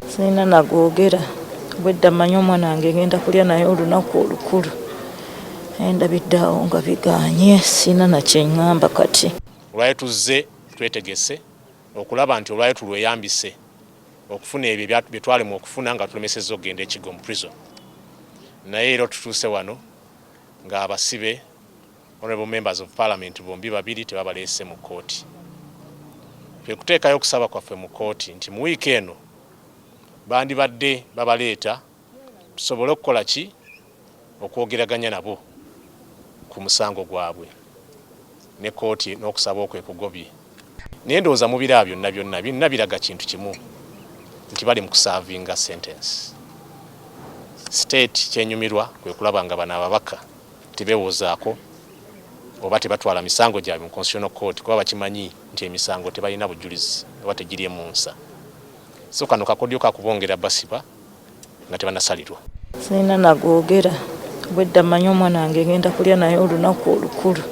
Sina nagogera bwedda manyi omwana wange ngenda kulya naye olunaku olukulu endabiddeawo nga biganye sina nakyeŋŋamba kati. Olwayo tuzze twetegese okulaba nti olwayo tulweyambise okufuna ebyo bye twalema okufuna nga tulemesezza okugenda ekigo mu prison. Naye era tutuuse wano nga abasibe honorable members of parliament bombi babiri tebabaleese mu kkooti. Twe kuteekayo okusaba kwaffe mu kkooti nti mu wiiki eno bandibadde babaleeta tusobole okukola ki okwogeraganya nabo ku musango gwabwe ne kkooti n'okusaba okwekugobye. Naye ndowooza mu bira byonna biraga kintu kimu nti bali mu kusaavinga sentence. State kyenyumirwa kwe kulaba nga bano ababaka tebeewozaako oba tebatwala misango gyabwe mu Constitutional Court kuba bakimanyi nti emisango tebalina bujulizi oba tegiri mu nsa. So kano kakodyo kakubongera basiba nga tebanasalirwa. Sina nagogera bwedda manyi omwana wange ngenda kulya naye olunaku olukulu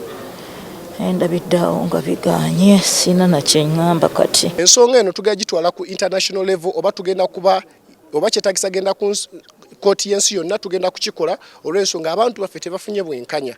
endabiddeawo nga biganye sina nakyeŋŋamba kati. Ensonga eno tugenda gitwala ku international level oba tugenda kuba oba kyetagisa genda ku kkooti y'ensi yonna tugenda kukikola olw'ensonga abantu baffe tebafunye bwenkanya